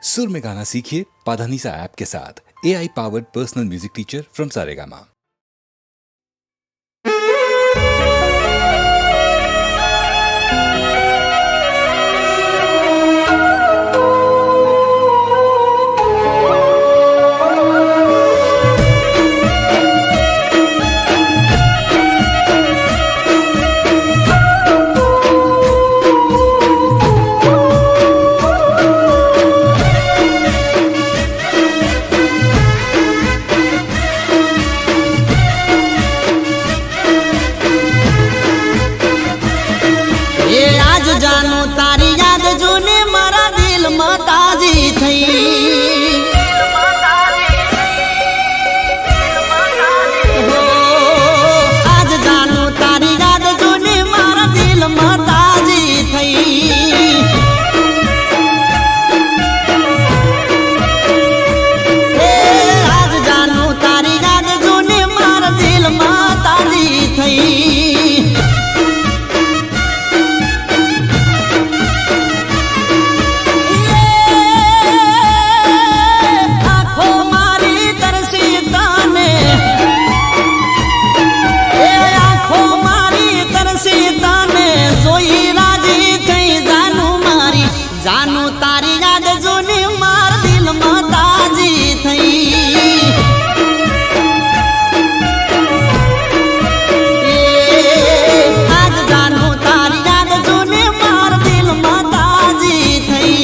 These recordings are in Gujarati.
सुर में गाना सीखिए पाधानीसा ऐप के साथ। AI powered personal music teacher from Saregama. जानू तारी याद जूने मारा दिल में ताजी थई। आज जानू तारी याद जूने मारा दिल में ताजी थई। आज जानू तारी याद जूने मारा दिल में ताजी थई। जानू तारी याद जूनी मार दिल में ताजी थई। आज जानू तारी याद जूनी मार दिल में ताजी थई।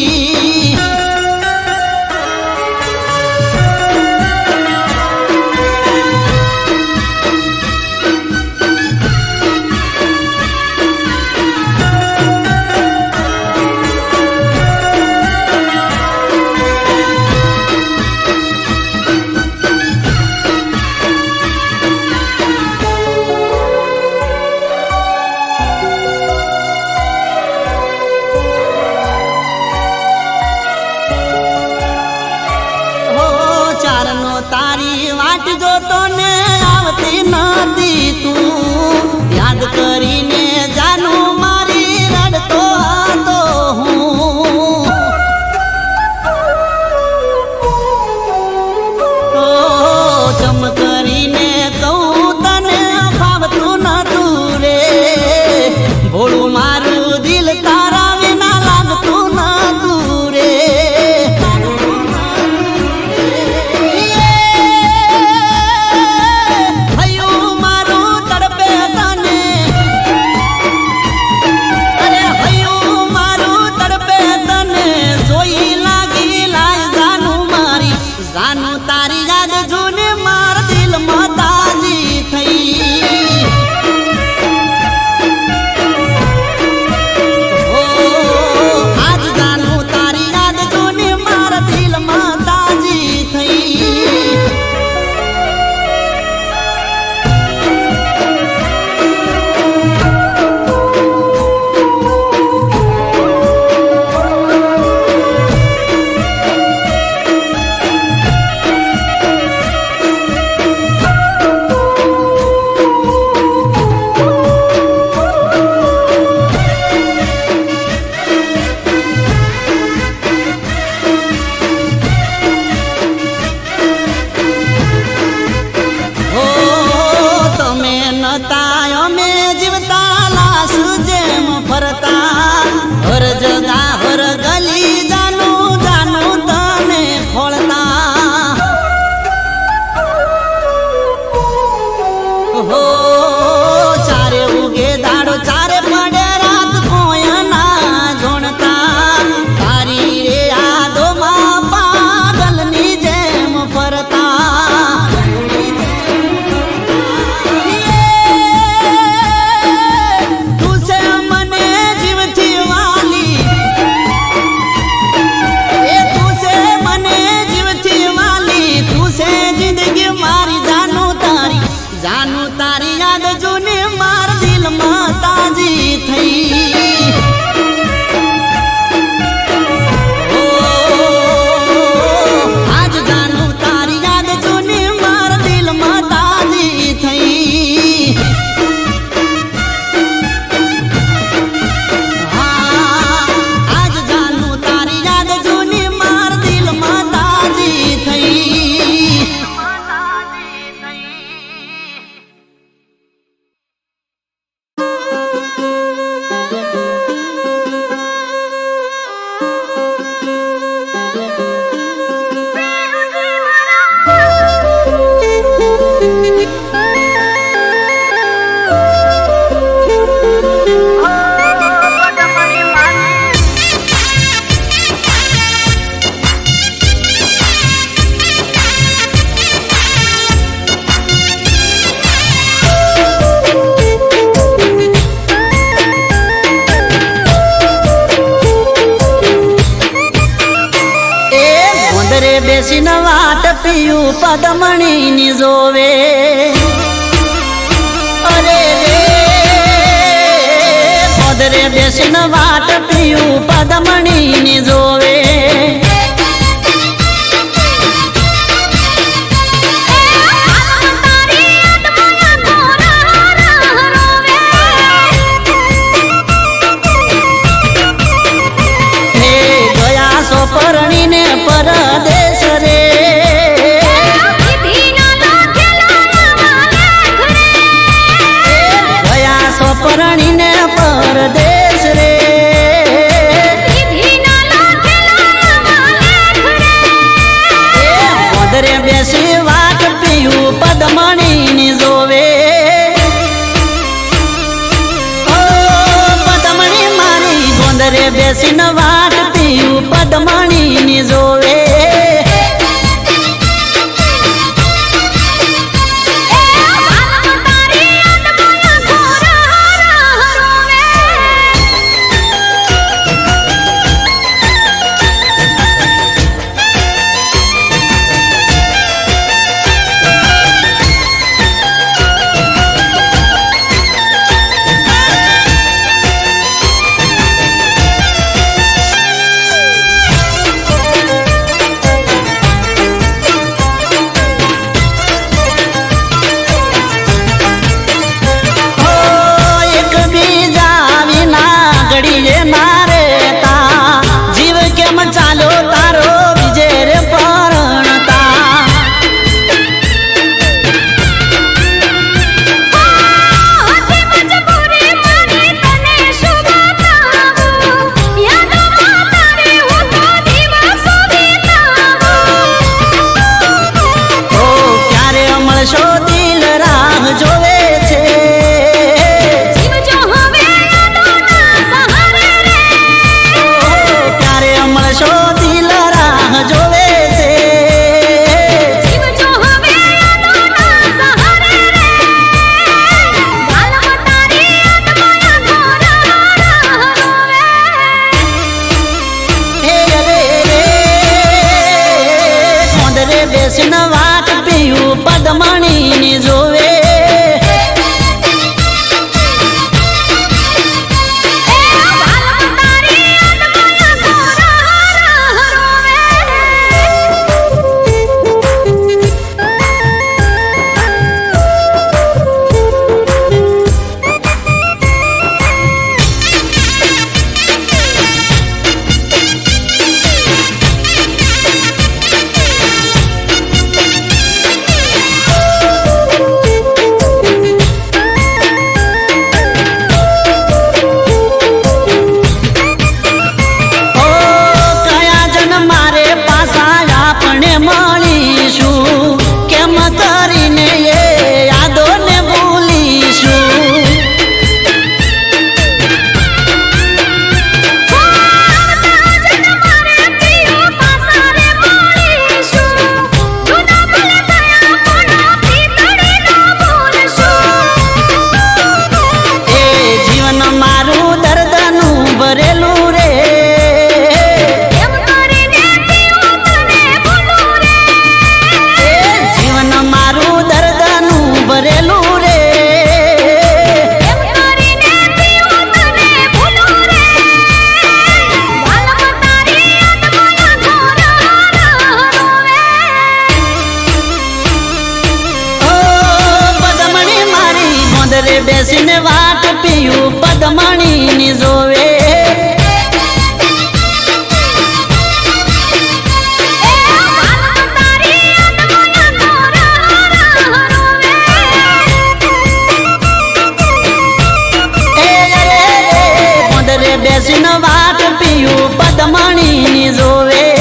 तारी वाट जो तो ने आवती नदी तू याद करीने जानू मारी रड़तो आतो हूँ। तो चम करीने कहूँ तने फावतू न तू रे भोळू मारू दिल तारा विना लागतू न तू रे। जानू तारी याद जूने मार दिल में ताजी थई। आज जानू तारी याद जूने मार दिल में ताजी थई। બેસીને વાટ પીયું પદમણી ની જોવે અરે પદરે બેસીને વાટ પીયું પદમણી ની જોવે પરણીને પરદેશ રે ગયા સો પરણીને પરદેશ રે પદરે બેસી વાટ પીયું પદમણી ની જોવે પદમણી મારી ગોંદરે બેસીને વાટ પીયું પદમણી ની જોવે બેસીને વાટ પીયું પદમણી ની જોવે બેસીને વાટ પીયું પદમણી ની જોવે બેસીને વાટ પીયું પદમણી ની જોવે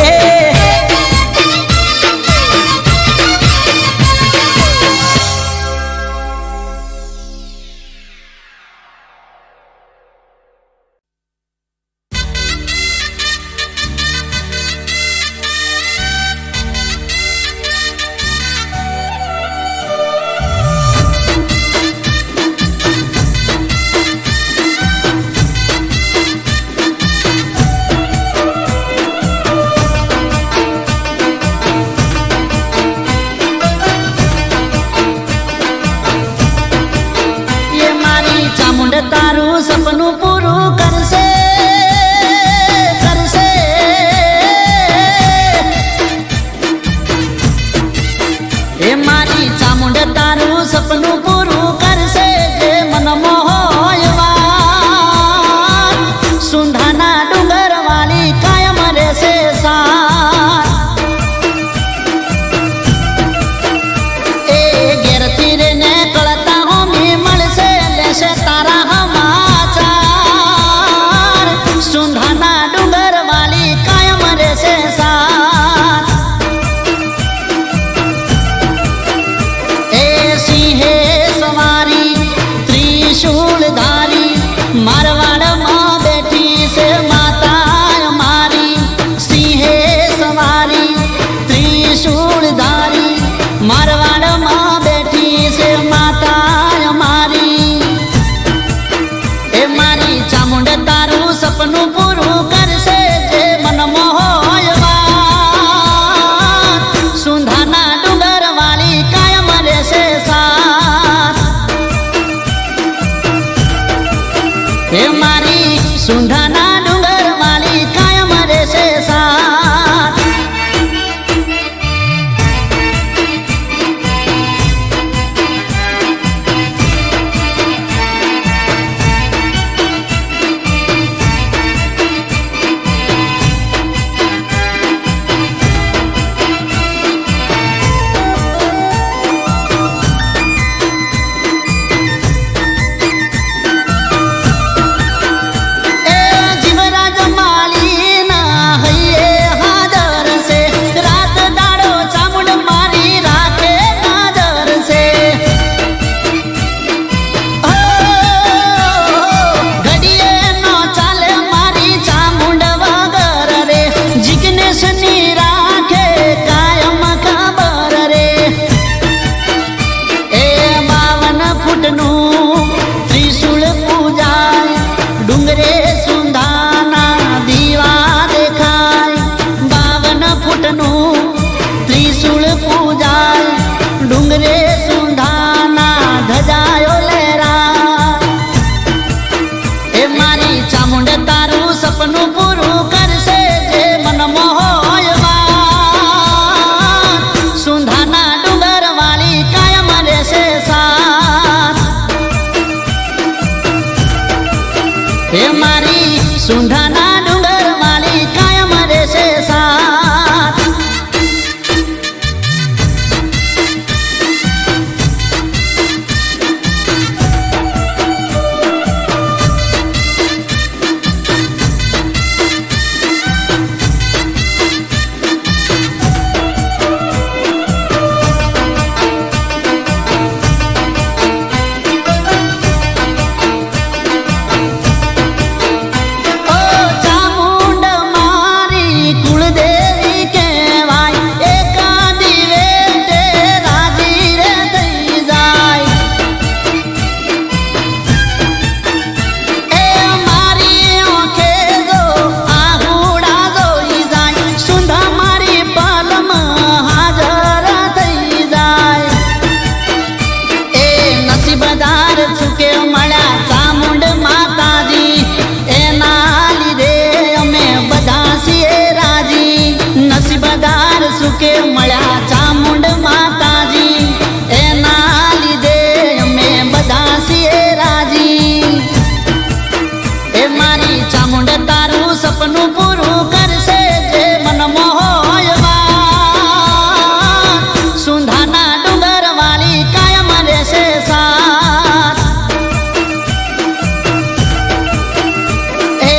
સુકે મળ્યા ચામુંડ માતાજી એના લીધે અમે બધા છીએ રાજી એ મારી ચામુંડ તારું સપનું પૂરું કરશે જે મન મોહયમાં સુંધાના ડુંગર વાળી કાયમ રહેશે સાથ એ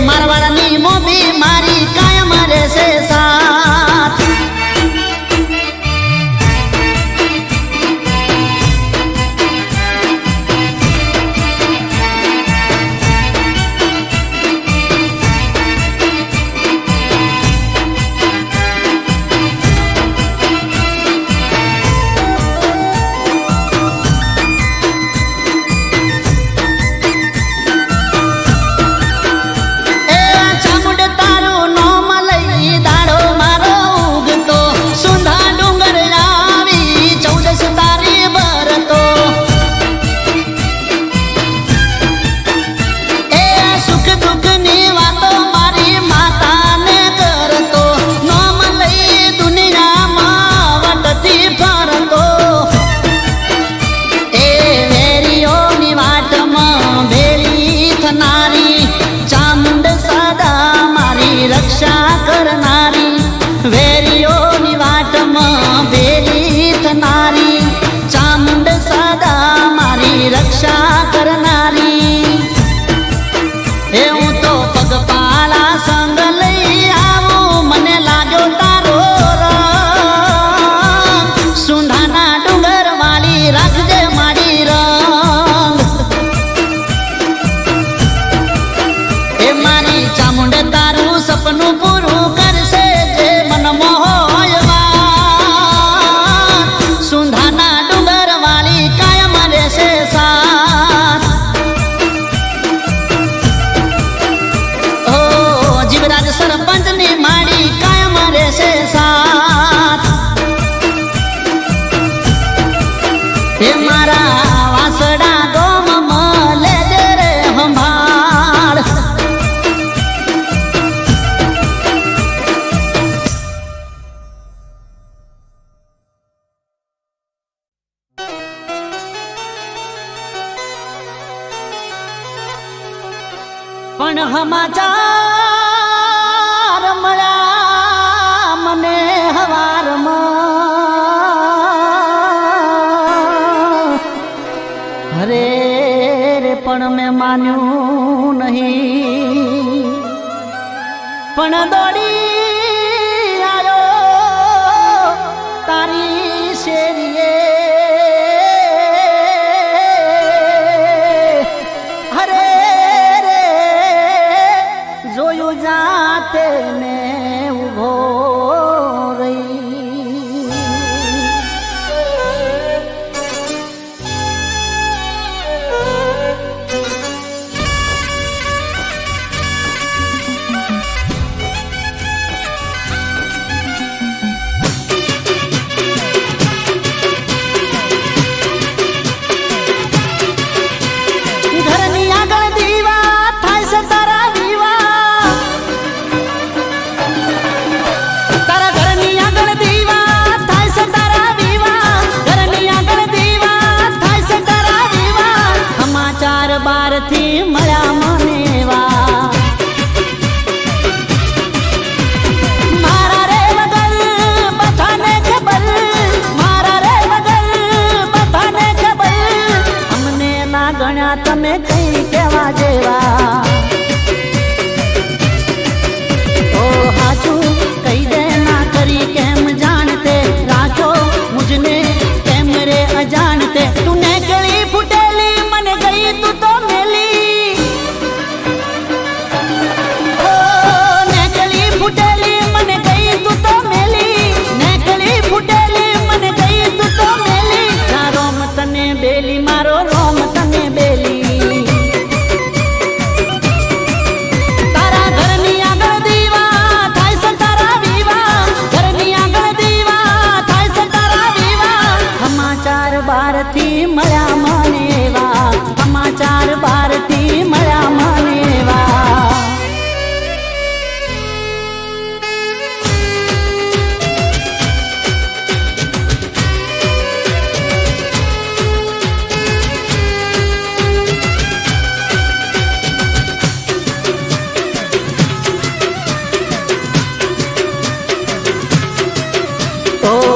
મારવાડની મોભી મારી કાયમ રહેશે સાથ રક્ષા કરનારી વેરીઓની વાટમાં ભેરી થનારી ચામુંડ સદા મારી રક્ષા કરનારી એ હું તો પગપાળા સંગ લઈ આવું મને લાગ્યો તારો રંગ સુંધાના ડુંગર વાળી રાખજે મારી રંગ એ મારી ચામુંડ તારું સપનું પૂરું કરશે જે મન મોહયમાં સુંધાના ડુંગર વાળી કાયમ રહેશે સાથ ઓ જીવરાજ સરપંચની માડી કાયમ રહેશે સાથ એ મારા વાસડા ગોમમાં લેજે રે સંભાળ પણ સમાચાર મળ્યા મને હવારમાં અરે રે પણ મેં માન્યું નહીં પણ દોડી આવ્યો તારી શેરીએ જોયું જાતે ને ઉભો રહી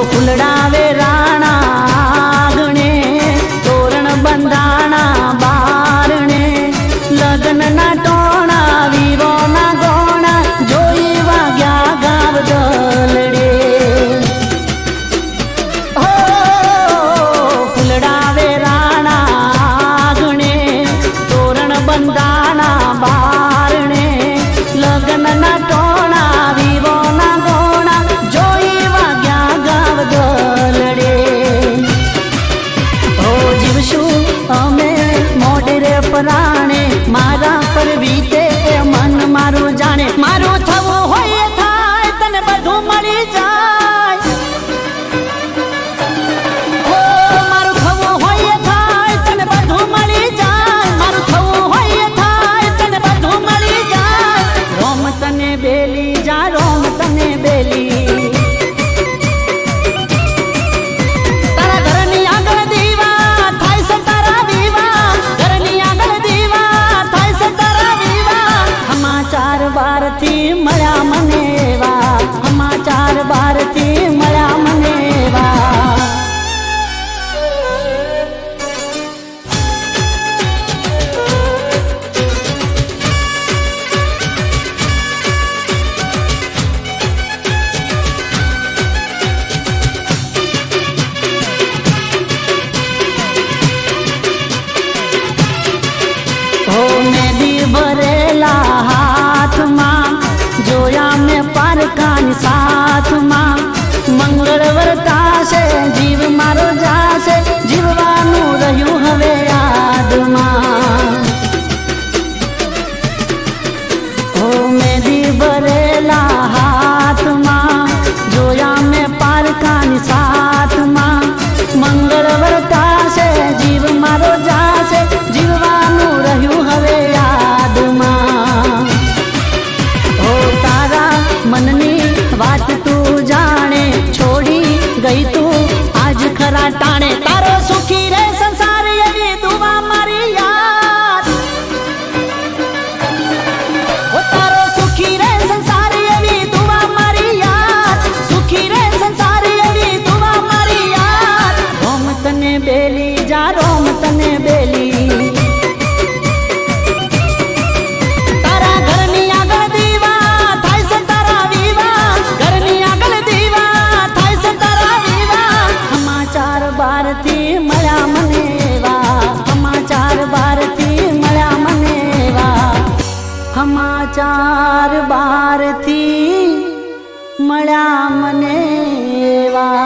ફૂલડાવે રાણા આંગણે તોરણ બંધાણા બારણે લગ્નના ટોણા વીરોના ગોણા જોઈ વાગ્યા ગાવ દલડે હો ફૂલડાવે રાણા આંગણે તોરણ બંધાણા બારણે લગ્નના ટોણા વીરોના ગોણા જોઈ વાગ્યા ગાવ દલડે હો જીવશું અમે મોઢરે પરાણે મારા પર વીતે મન મારું જાણે મારું થવું હોય થાય તને બધું મળી જાય હો મારું થવું હોય થાય તને બધું મળી જાય મારું થવું હોય થાય તને બધું મળી જાય રોમ તને બેલી જા રોમ તને બેલી તારા ઘરની આગળ દીવા થાય છે તારા વિવાહ ઘરની આગળ દીવા થાય છે તારા વિવાહ સમાચાર બારથી મળ્યા મને એવા સમાચાર બારથી મળ્યા મને એવા હો મેદી ભરેલા હાથમાં જોયા મેં પારકાની સાથમાં મંગળ વર્તાશે જીવ મારો જાશે જીવવાનું રહ્યું હવે યાદમાં હો મેદી ભરેલા હાથમાં જોયા મેં પારકાની સાથમાં મંગળ વર્તાશે જીવ મારો જાશે જીવવાનું રહ્યું હવે યાદમાં હો તારા મનની વાત તું જાણે છોડી ગઈ તું આજ ખરા ટાણે તારો સુખી રે સંસાર એવી દુવા મારી યાદ હો તારો સુખી રે સંસાર એવી દુવા મારી યાદ સુખી રે સંસાર એવી દુવા મારી યાદ રોમ તને બેલી જા રોમ તને બેલી તારા ઘરની આગળ દીવા થાય છે તારા વિવાહ ઘરની આગળ દીવા થાય છે તારા વિવાહ સમાચાર બારથી મળ્યા મને એવા સમાચાર બારથી મળ્યા મને એવા સમાચાર બારથી મળ્યા મને એવા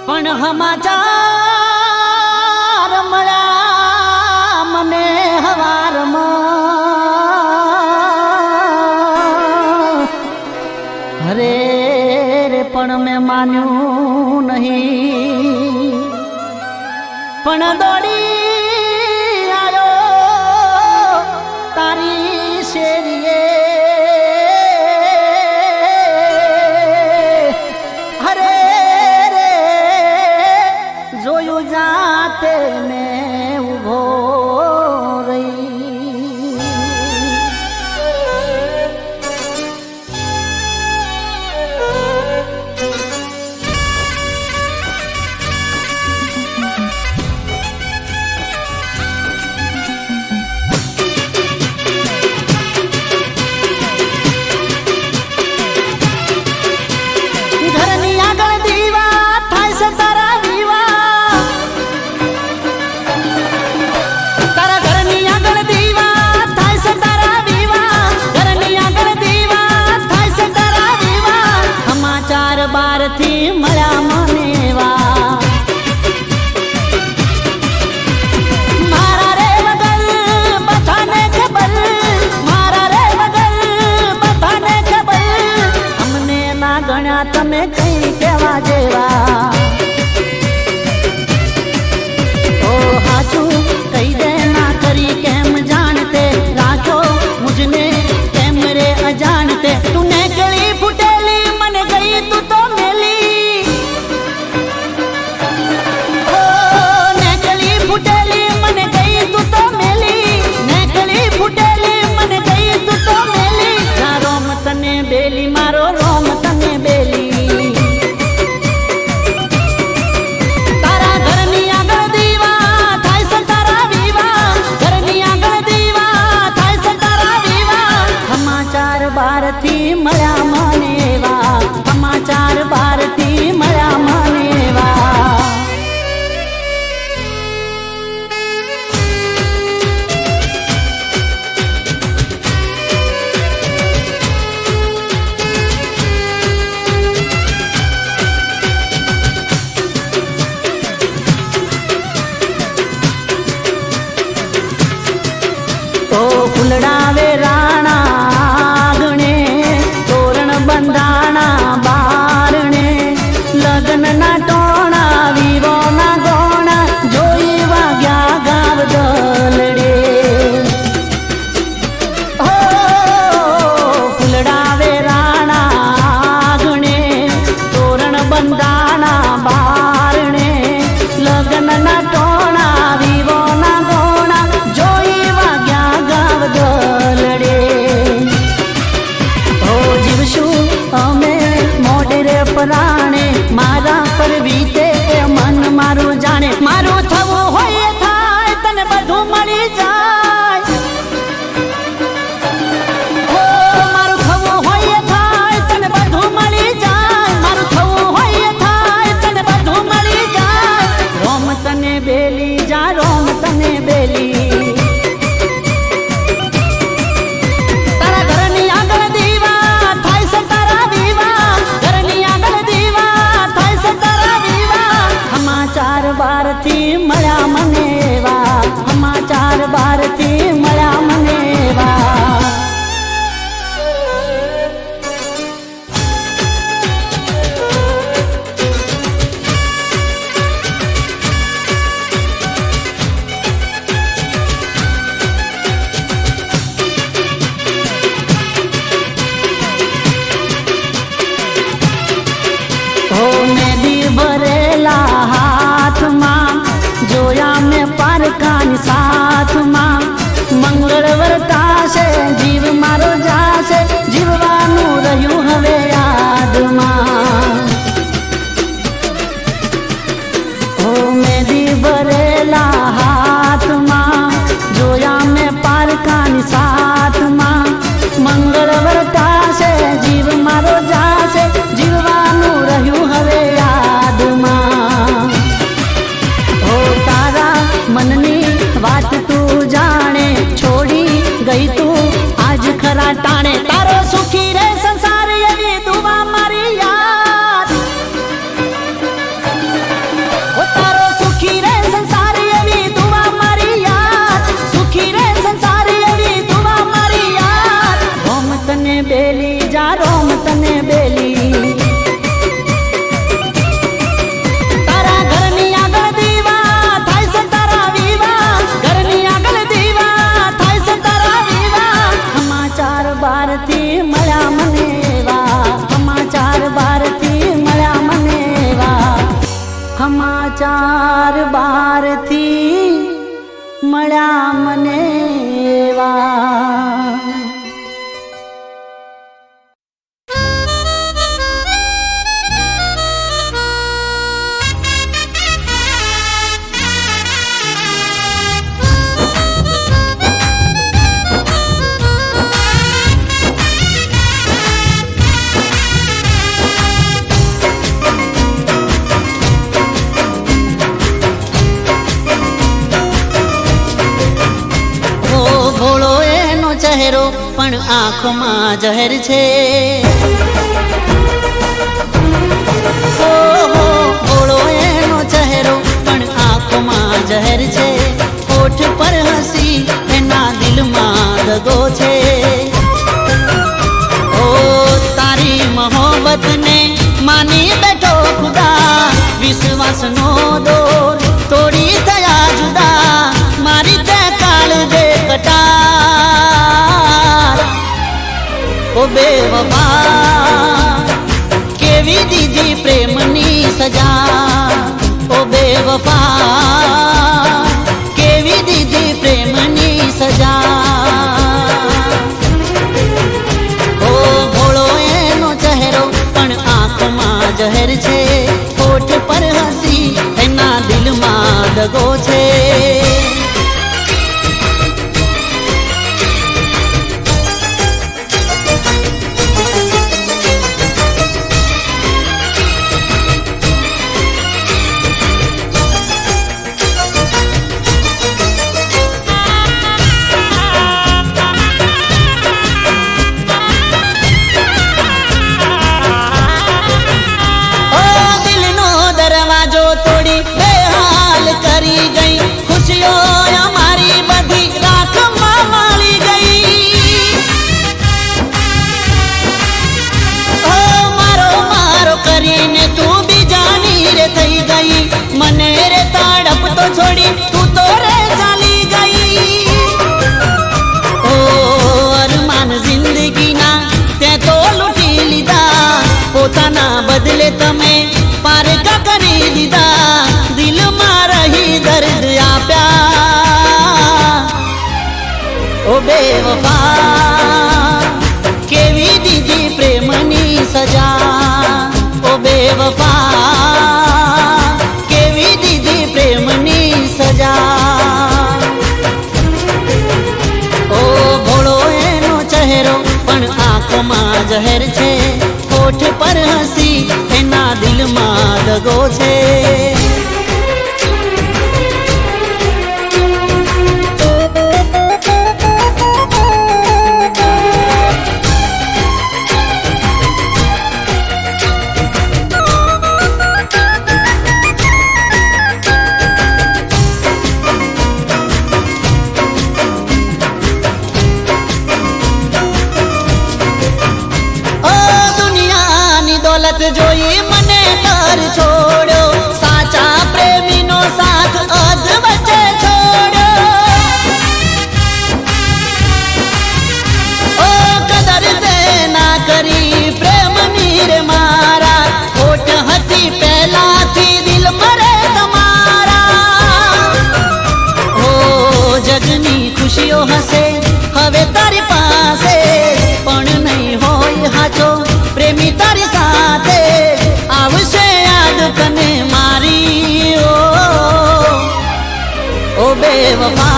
પણ સમાચાર મળ્યા મને હવારમાં હરે રે પણ મેં માન્યું નહીં પણ દોડી આવ્યો તારી શેરીએ હરે રે જોયું જાતે મેં ઉભો રહી ઓ ફૂલડાવે રાણા આંગણે, તોરણ બંધાણા બારણે, લગ્નના ટોણા વિવોના ગોણા, જોઈ વાગ્યા ગાવ દલડે. ઓ ફૂલડાવે રાણા આંગણે, તોરણ બંધાણા બારણે, લગ્નના ટોણા વિવોના ગોણા, જોઈ વાગ્યા ગાવ દલડે. ઓ જીવશું અમે મોઢરે પરાણે, મારા પર વીતે મન મારું જાણે, મારું થવું હોય એ થાય, તને બધું મળી જાય. ઓ મારું થવું હોય એ થાય, તને બધું મળી જાય, મારું થવું હોય એ થાય, તને બધું મળી જાય. રોમ તને બેલી જા, રોમ તને બેલી, તારા ઘરની આગળ દીવા થાય છે, તારા વિવાહ ઘરની આગળ દીવા થાય છે, તારા વિવાહ. સમાચાર બહારથી મળ્યા મને એવા, સમાચાર બહારથી મળ્યા મને એવા. હો મેદી ભરેલા હાથમાં, જોયા મેં પારકાની સાથમાં, મંગળ વર્તાશે જીવ મારો જાશે, જીવવાનું રહ્યું હવે યાદમાં. હો મેદી ભરેલા હાથમાં, જોયા મેં પારકાની સાથમાં, મંગળ વર્તાશે જીવ મારો જાશે, જીવવાનું રહ્યું હવે યાદમાં. હો તારા મનની વાત તું જાણે, છોડી ગઈ તું આજ ખરા ટાણે, તારો સુખી રે સંસાર એવી દુઆ મારી યાદ. ઓ તારો સુખી રે સંસાર એવી દુઆ મારી યાદ, સુખી રે સંસાર એવી દુઆ મારી યાદ. રોમ તને બેલી જા, રોમ તને બેલી, તારા ઘરની આગળ દીવા થાય છે, તારા વિવાહ ઘરની આગળ દીવા થાય છે, તારા વિવાહ. સમાચાર બહારથી મળ્યા મને એવા, સમાચાર બહારથી મળ્યા મને એવા, સમાચાર બહારથી મળ્યા મને એવા. ઓ ભોળો એનો ચહેરો પણ આંખમાં જહેર છે. ઓહો ભોળો એનો ચહેરો પણ આંખમાં જહેર છે, હોઠ પર હસી એના દિલમાં દગો છે. ઓ તારી મોહબ્બતને માની બેઠો ખુદા, વિશ્વાસનો દોર તોડી થયા જુદા, મારી તે કાળ દે કટાર. ઓ બેવફા કેવી દીધી પ્રેમની સજા, ઓ બેવફા કેવી દીધી પ્રેમની સજા. ઓ ભોળો એનો ચહેરો પણ આંખમાં જહેર છે, હોઠ પર હસી એના દિલમાં દગો છે. ઓ બેવફા કેવી દીધી પ્રેમની સજા ઓ બેવફા કેવી દીધી પ્રેમની સજા ઓ ભોળો એનો ચહેરો પણ આંખમાં જહેર છે હોઠ પર હસી એના દિલમાં દગો છે જોઈ મને તર છોડ્યો સાચા પ્રેમીનો સાથ અધ વચ્ચે છોડ્યો ઓ કદર તે ના કરી પ્રેમની રે મારા ખોટ હતી પહેલાથી દિલ મરે તમારા ઓ જગની ખુશીઓ હશે હવે તારી પાસે પણ નહીં હોય હાચો પ્રેમી તારી સાથે આવશે યાદ તને મારી ઓ બેવફા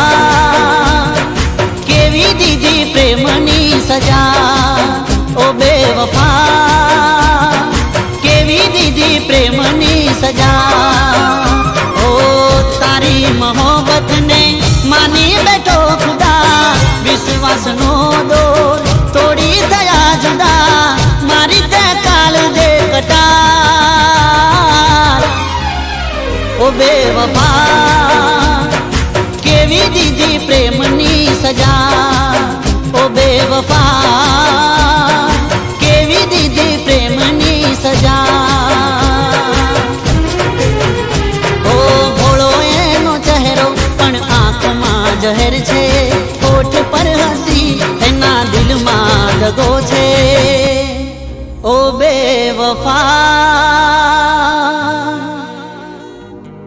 કેવી દીધી પ્રેમની સજા ઓ બેવફા કેવી દીધી પ્રેમની સજા ઓ તારી મોહબ્બતને માની બેઠો ખુદા વિશ્વાસનો દોર તોડી થયા જુદા મારી તે કાલ દે કટાર ઓ બેવફા કેવી દીધી પ્રેમની સજા ઓ બેવફા કેવી દીધી પ્રેમની સજા ઓ ભોળો એનો ચહેરો પણ આંખમાં જહેર છે હોઠ પર હસી એના દિલમાં દગો છે ઓ બેવફા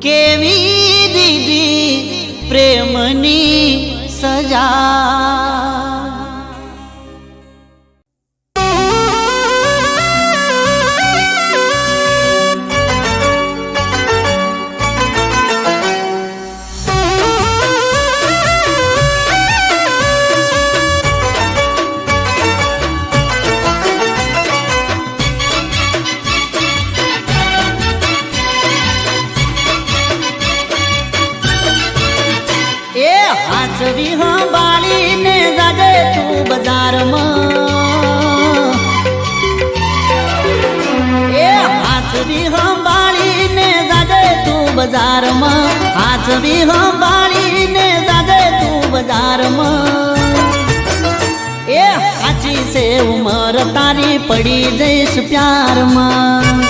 કેવી દીધી પ્રેમની સજા હાથવી સંભાળીને જાજે તું બજારમાં એ હાથવી સંભાળીને જાજે તું બજારમાં હાથવી સંભાળીને જાજે તું બજારમાં એ સાચી છે ઉમર તારી પડી જઈશ પ્યારમાં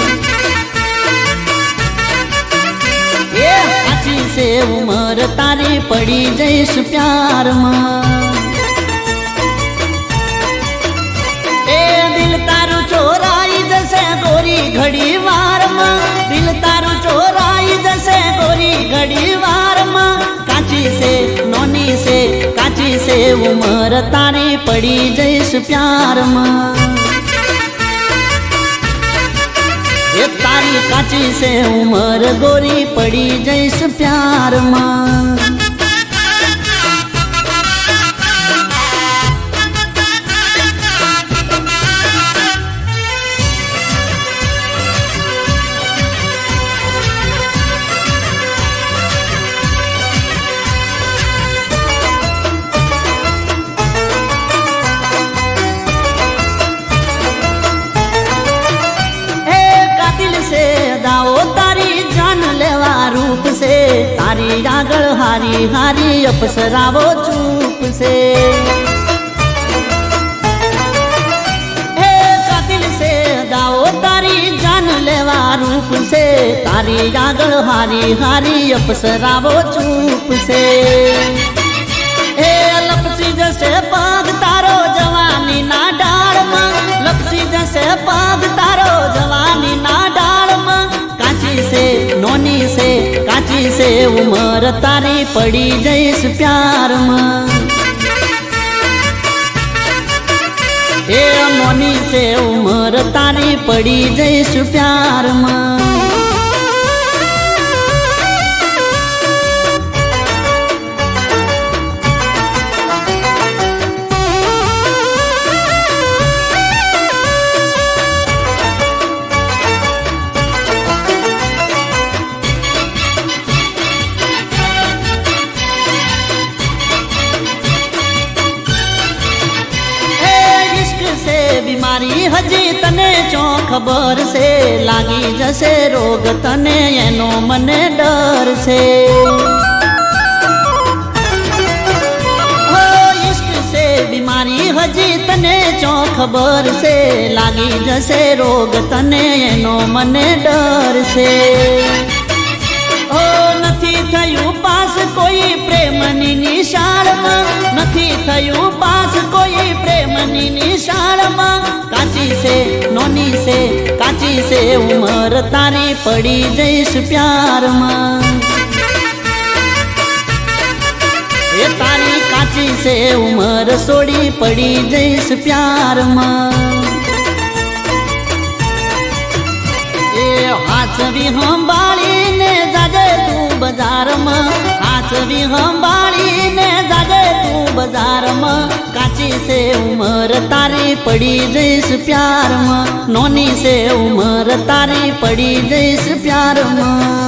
से उमर तारी पड़ी जैस प्यार ए दिल तारू चोराई जैसे गोरी घड़ी वार दिल तारू चोराई जैसे गोरी घड़ी वार काची से नोनी से काची से उमर तारी पड़ी जैस प्यार ये तारी काची से उमर गोरी पड़ी जैस प्यार तारी आगळ हारी हारी अपसरावो चूप से हे कातिल से दाओ तारी जान लेवा रूप से तारी आगळ हारी हारी अपसरावो चूप से हे लपसी जैसे पाग तारो जवानी ना डाल लपसी जैसे पाग तारो जवानी ना डाल काची से नोनी से काची से उमर तारी पड़ी जैस प्यार એ નોની છે ઉમર તારી પડી જઈશ પ્યારમાં બીમારી હજી તને ચો ખબર છે લાગી જશે રોગ તને એનો મને ડર છે ઈશ્ક છે બીમારી હજી તને ચો ખબર છે લાગી જશે રોગ તને એનો મને ડર છે નથી થયું પાસ કોઈ પ્રેમની નિશાળમાં નથી થયું પાસ કોઈ પ્રેમની નિશાળમાં કાચી છે નોની છે કાચી છે ઉમર તારી પડી જઈશ પ્યારમાં એ તારી કાચી છે ઉમર સોડી પડી જઈશ પ્યારમાં એ હાથવી સંભાળીને જાજે તું બજારમાં હાથવી સંભાળીને જાજે તું બજારમાં કાચી છે ઉમર તારી પડી જઈશ પ્યારમાં નોની છે ઉમર તારી પડી જઈશ પ્યારમાં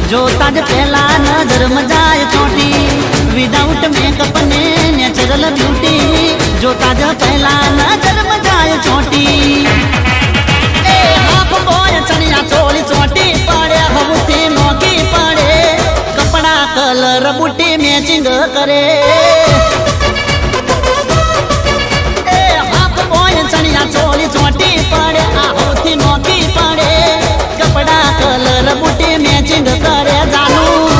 જોતા જ પહેલા નજર મજાય ચોટી વિધાઉટ મેકઅપ ને નેચરલ બ્યુટી જોતા જ પહેલા નજર મજાય ચોટી એ હાફ બોય ચણિયા ચોળી ચોટી પડે હવથી નોકી પડે કપડા કલર બુટી મેચિંગ કરે એ હાફ બોય ચણિયા ચોળી ચોટી પડે હવથી નોકી પડે કપડા કલર બુટી મેચિંગ કરે જાનું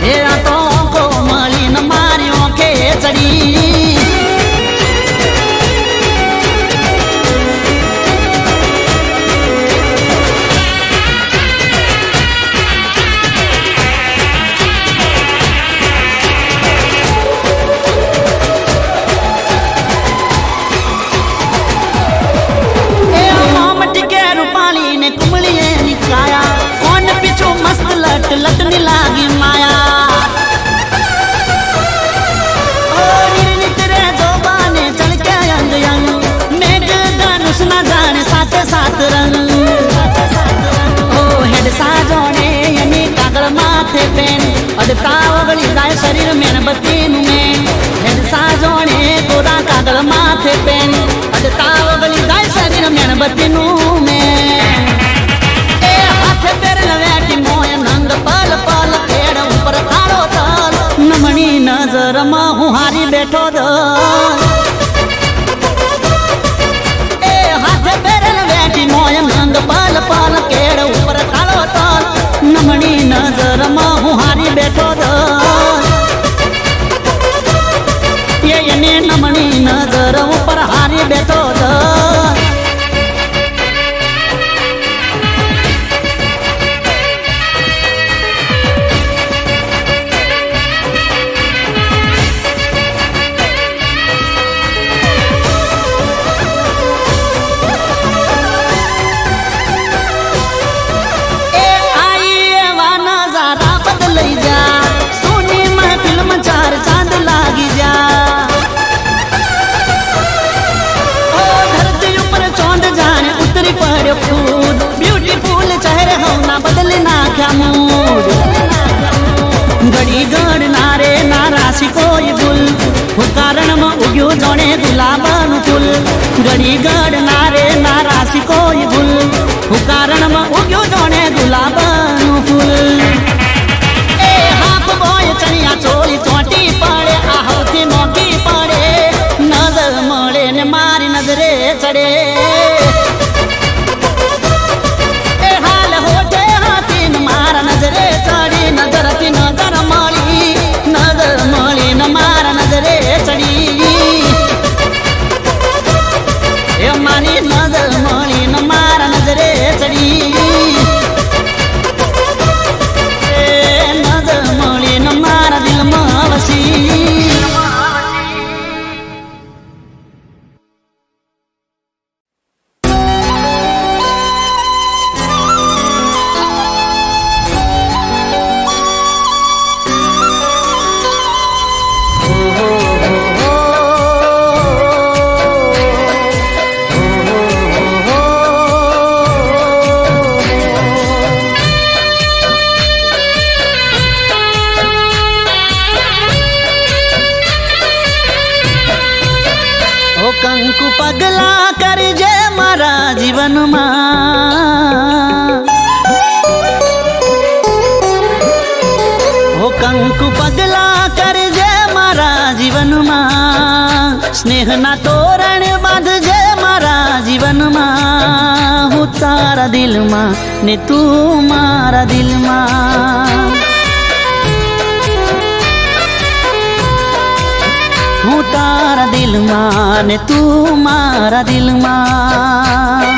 એ તો કોમળીને મારી ઓંખે ચડી લટની લાગી માયા નિર્નિતરે જોબાને ચળકે અંગ અંગ મેઘ ધનુષ ના જાણે સાથે સાત રંગ ઓ હેડ સાજોને એની કાગળ માથે પેન અડતા ઓગળી જાય શરીર મેણબત્તી નું મેન હેડ સાજોને ગોરા કાગળ માથે પેન અડતા ઓગળી જાય શરીર મેણબત્તી નું મેન એ હાથે પહેરેલ વેટી મોય નંગ પલ પલ પેડ ઉપર કાળો તલ નમણી નજરમાં હું હારી બેઠો દલ એ હાથે પહેરેલ વેટી મોય નંગ પલ પલ કેડ ઉપર કાળો તલ નમણી નજરમાં હું હારી બેઠો દલ એને નમણી નજર ઉપર હારી બેઠો દલ રાશી કોઈ ભૂલ હું કારણમાં ઉગ્યું જોણે ગુલાબનું ફૂલ ઘડી ગડના રે ના રાશી કોઈ ભૂલ હું કારણમાં ઉગ્યું જોણે ગુલાબનું ફૂલ એ હાફ બોય ચણિયા ચોળી ચોટી પડે આ હૌથી નોકી પડે નજર મળે ને મારી નજરે ચડે એ હાલ હોઠે હાથી ને મારા નજરે ચડી નજરથી નજર મળી ને મારા નજરે ચડી એ મારી નજર મળી ને મારા નજરે ચડી એ નજર મળી ને મારા દિલમાં વસી કંકુ પગલા કરજે મારા જીવનમાં ઓ કંકુ પગલા કરજે મારા જીવનમાં સ્નેહના તોરણ બાંધજે મારા જીવનમાં હું તારા દિલમાં ને તું મારા દિલમાં હું તારા દિલમાં ને તું મારા દિલમાં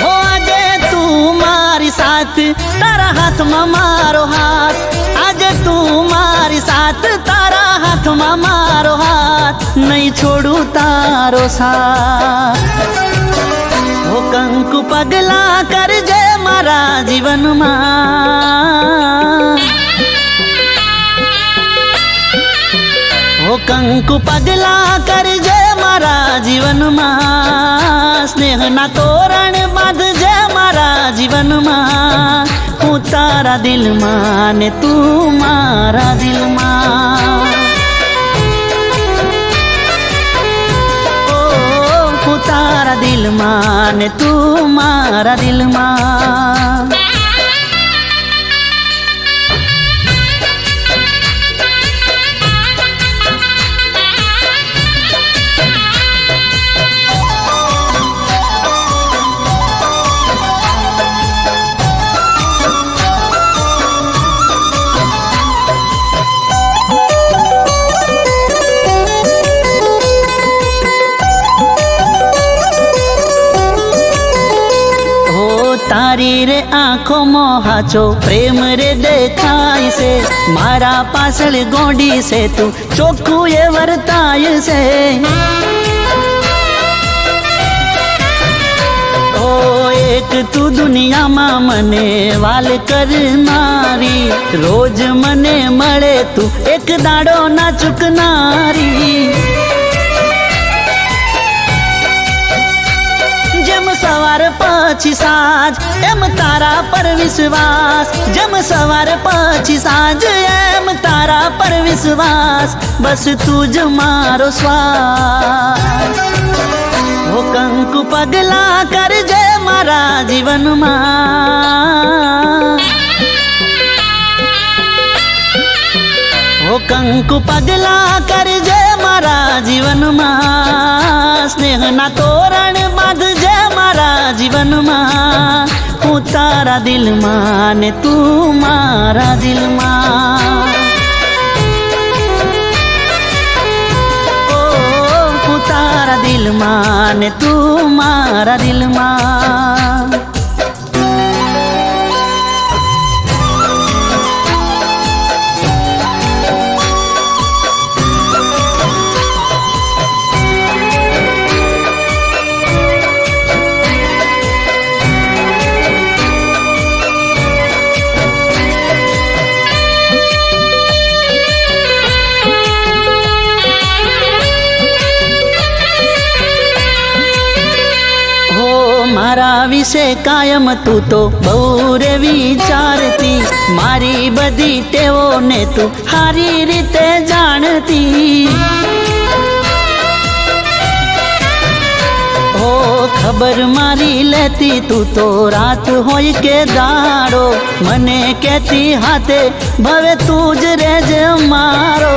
હો આજે તું મારી સાથ તારા હાથમાં મારો હાથ આજે તું મારી સાથ તારા હાથમાં મારો હાથ નહીં છોડું તારો સાથ હો કંકુ પગલા કરજે મારા જીવનમાં ઓ કંકુ પગલા કરજે મારા જીવનમાં સ્નેહના તોરણ બાંધજે મારા જીવનમાં હું તારા દિલમાં ને તું મારા દિલમાં ઓ હું તારા દિલમાં ને તું મારા દિલમાં તારી રે આંખોમાં હાચો પ્રેમ રે દેખાય છે મારા પાછળ ગોડી છે તું ચોખ્ખું એ વર્તાય છે ઓ એક તું દુનિયામાં મને વાલ કરનારી રોજ મને મળે તું એક દાડો ના ચૂકનારી સવાર પછી સાંજ એમ તારા પર વિશ્વાસ જેમ સવાર પછી સાંજ એમ તારા પર વિશ્વાસ બસ તું જ મારો શ્વાસ હો કંકુ પગલા કરજે મારા જીવનમાં ઓ કંકુ પગલા કરજે મારા જીવનમાં સ્નેહના તોરણ બાંધજે મારા જીવનમાં હું તારા દિલમાં ને તું મારા દિલમાં ઓ હું તારા દિલમાં ને તું મારા દિલમાં મારા વિશે કાયમ તું તો બહુ રે વિચારતી, મારી બધી ટેવોને તું સારી રીતે જાણતી. હો ખબર મારી લેતી તું તો રાત હોય કે દાડો, મને કહેતી હાથે ભવે તું જ રેજ મારો.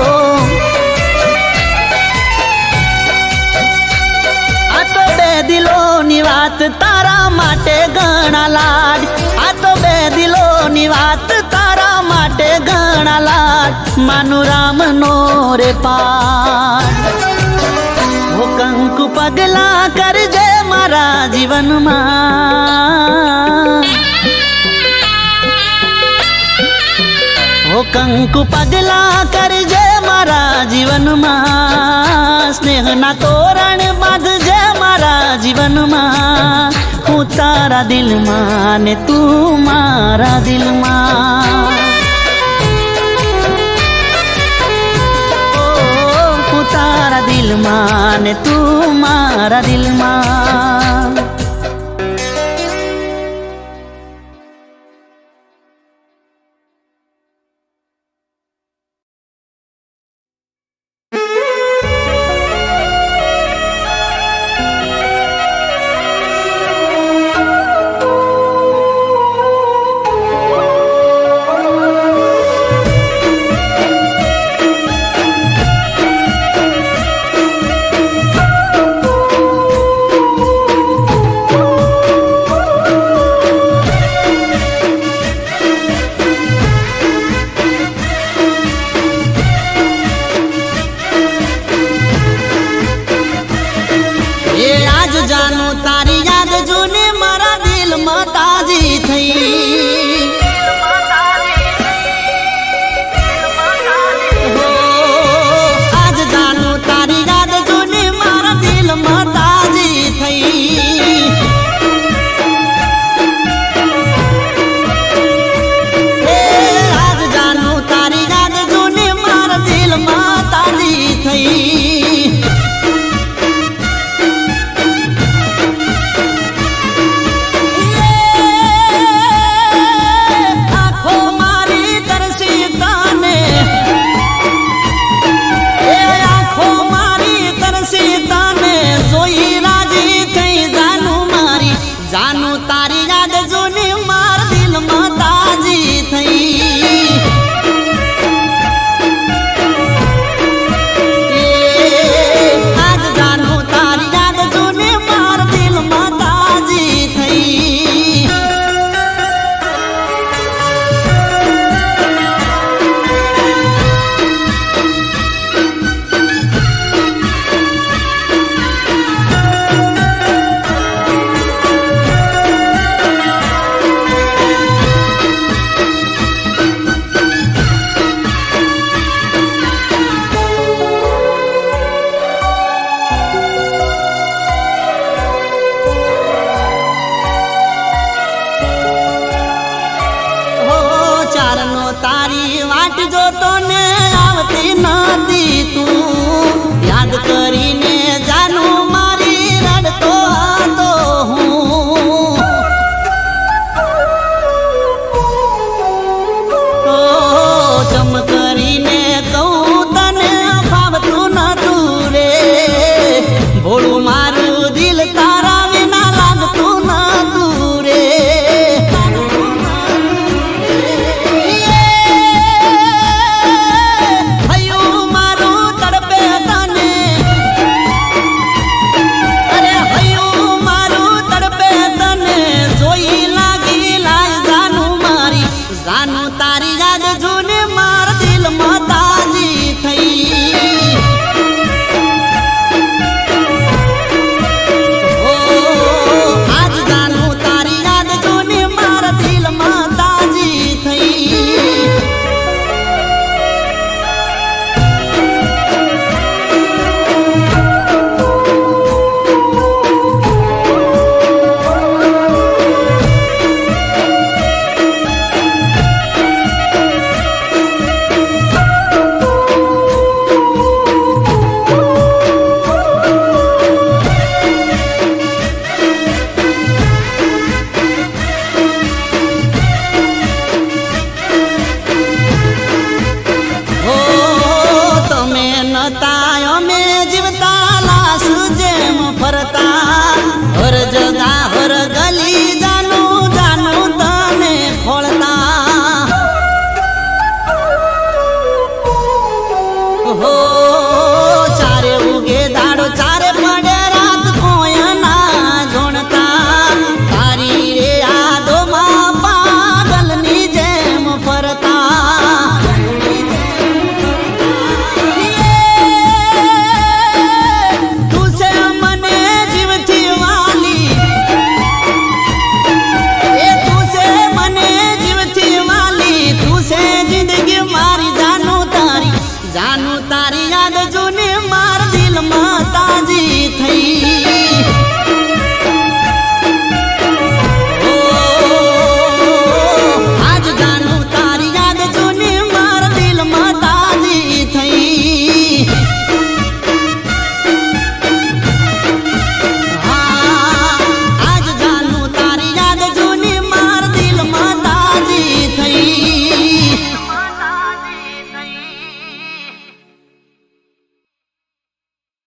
આ તો બે દિલોની વાત તારા માટે ઘણા લાડ, આ તો બે દિલોની વાત તારા માટે ઘણા લાડ, માનું રામનો રે પાઠ. ઓ કંકુ પગલા કરજે મારા જીવનમાં, ઓ કંકુ પગલા કરજે મારા જીવનમાં, સ્નેહના તોરણ બાંધજે મારા જીવનમાં, હું તારા દિલમાં ને તું મારા દિલમાં. તારા દિલમાં ને તું મારા દિલમાં. જાનું તારી યાદ જોને મારા દિલમાં તાજી થઈ, આજ જાનું તારી યાદ જોને મારા દિલમાં તાજી થઈ. આજ જાનું તારી યાદ જોને મારા દિલમાં તાજી થઈ. તારી વાટ જોતો ને આવતી નથી તું, યાદ કરીને